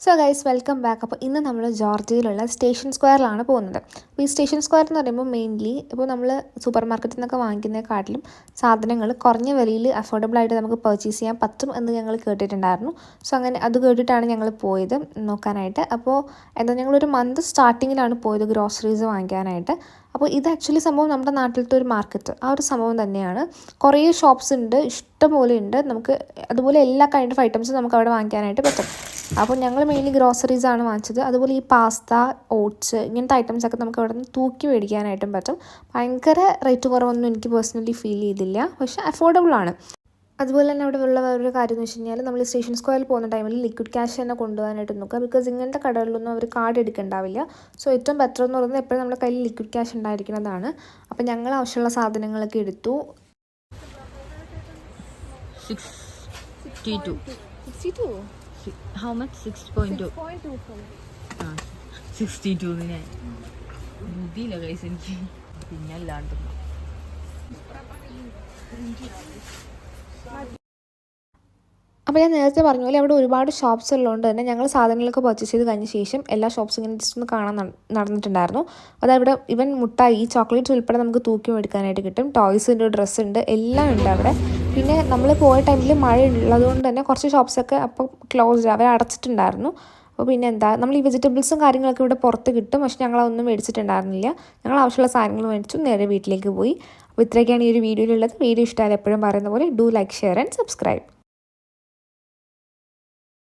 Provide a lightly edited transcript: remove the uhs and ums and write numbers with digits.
So guys welcome back. അപ്പോൾ ഇന്ന് നമ്മൾ ജോർജിയയിലുള്ള സ്റ്റേഷൻ സ്ക്വയറിലാണ് പോകുന്നത്. അപ്പോൾ ഈ സ്റ്റേഷൻ സ്ക്വയർ എന്ന് പറയുമ്പോൾ മെയിൻലി ഇപ്പോൾ നമ്മൾ സൂപ്പർ മാർക്കറ്റിൽ നിന്നൊക്കെ വാങ്ങിക്കുന്നതിനെക്കാട്ടിലും സാധനങ്ങൾ കുറഞ്ഞ വിലയിൽ അഫോർഡബിൾ ആയിട്ട് നമുക്ക് പർച്ചേസ് ചെയ്യാൻ പറ്റും എന്ന് ഞങ്ങൾ കേട്ടിട്ടുണ്ടായിരുന്നു. സോ അങ്ങനെ അത് കേട്ടിട്ടാണ് ഞങ്ങൾ പോയത് നോക്കാനായിട്ട്. അപ്പോൾ എന്താ ഞങ്ങളൊരു മന്ത് സ്റ്റാർട്ടിങ്ങിലാണ് പോയത് ഗ്രോസറീസ് വാങ്ങിക്കാനായിട്ട്. അപ്പോൾ ഇത് ആക്ച്വലി സംഭവം നമ്മുടെ നാട്ടിലത്തെ ഒരു മാർക്കറ്റ് ആ ഒരു സംഭവം തന്നെയാണ്. കുറേ ഷോപ്സ് ഉണ്ട്, ഇഷ്ടംപോലെ ഉണ്ട്. നമുക്ക് അതുപോലെ എല്ലാ കൈൻഡ് ഓഫ് ഐറ്റംസും നമുക്ക് അവിടെ വാങ്ങിക്കാനായിട്ട് പറ്റും. അപ്പോൾ ഞങ്ങൾ മെയിൻലി ഗ്രോസറീസ് ആണ് വാങ്ങിച്ചത്. അതുപോലെ ഈ പാസ്ത, ഓട്സ് ഇങ്ങനത്തെ ഐറ്റംസൊക്കെ നമുക്ക് അവിടെ നിന്ന് തൂക്കി മേടിക്കാനായിട്ടും പറ്റും. ഭയങ്കര റേറ്റ് കുറവൊന്നും എനിക്ക് പേഴ്സണലി ഫീൽ ചെയ്തില്ല, പക്ഷേ അഫോർഡബിൾ ആണ്. അതുപോലെ തന്നെ അവിടെ ഉള്ള വേറൊരു കാര്യം എന്ന് വെച്ച് കഴിഞ്ഞാൽ നമ്മൾ സ്റ്റേഷൻ സ്ക്വയറിൽ പോകുന്ന ടൈമിൽ ലിക്വിഡ് ക്യാഷ് തന്നെ കൊണ്ടുപോകാനായിട്ട് നോക്കുക. ബിക്കോസ് ഇങ്ങനത്തെ കടകളിലൊന്നും അവർ കാർഡ് എടുക്കണ്ടാവില്ല. സോ ഏറ്റവും ബെറ്റർ എന്ന് പറയുന്നത് എപ്പോഴും നമ്മുടെ കയ്യിൽ ലിക്വിഡ് ക്യാഷ് ഉണ്ടായിരിക്കുന്നതാണ്. അപ്പോൾ ഞങ്ങൾ ആവശ്യമുള്ള സാധനങ്ങളൊക്കെ എടുത്തു. 62. 62? How much? 6.2. 62 ബുദ്ധിയില്ല കൈസ് എനിക്ക്. പിന്നെ അല്ലാണ്ട് അപ്പോൾ ഞാൻ നേരത്തെ പറഞ്ഞ പോലെ അവിടെ ഒരുപാട് ഷോപ്സ് ഉള്ളതുകൊണ്ട് തന്നെ ഞങ്ങൾ സാധനങ്ങളൊക്കെ പർച്ചേസ് ചെയ്ത് കഴിഞ്ഞ ശേഷം എല്ലാ ഷോപ്സും ഇങ്ങനെ ജസ്റ്റ് ഒന്ന് കാണാൻ നടന്നിട്ടുണ്ടായിരുന്നു. അതവിടെ ഇവൻ മുട്ടായി, ചോക്ലേറ്റ്സ് ഉൾപ്പെടെ നമുക്ക് തൂക്കി എടുക്കാനായിട്ട് കിട്ടും. ടോയ്സ് ഉണ്ട്, ഡ്രസ്സ് ഉണ്ട്, എല്ലാം ഉണ്ട് അവിടെ. പിന്നെ നമ്മൾ പോയ ടൈമിൽ മഴ ഉള്ളതുകൊണ്ട് തന്നെ കുറച്ച് ഷോപ്സൊക്കെ അപ്പോൾ ക്ലോസ്ഡ്, അവർ അടച്ചിട്ടുണ്ടായിരുന്നു. അപ്പോൾ പിന്നെ എന്താ, നമ്മൾ ഈ വെജിറ്റബിൾസും കാര്യങ്ങളൊക്കെ ഇവിടെ പുറത്ത് കിട്ടും, പക്ഷെ ഞങ്ങളതൊന്നും മേടിച്ചിട്ടുണ്ടായിരുന്നില്ല. ഞങ്ങൾ ആവശ്യമുള്ള സാധനങ്ങൾ മേടിച്ചു നേരെ വീട്ടിലേക്ക് പോയി. അപ്പോൾ ഇത്രയൊക്കെയാണ് ഈ ഒരു വീഡിയോയിലുള്ളത്. വീഡിയോ ഇഷ്ടമായാലും എപ്പോഴും പറയുന്ന പോലെ do like, share and subscribe.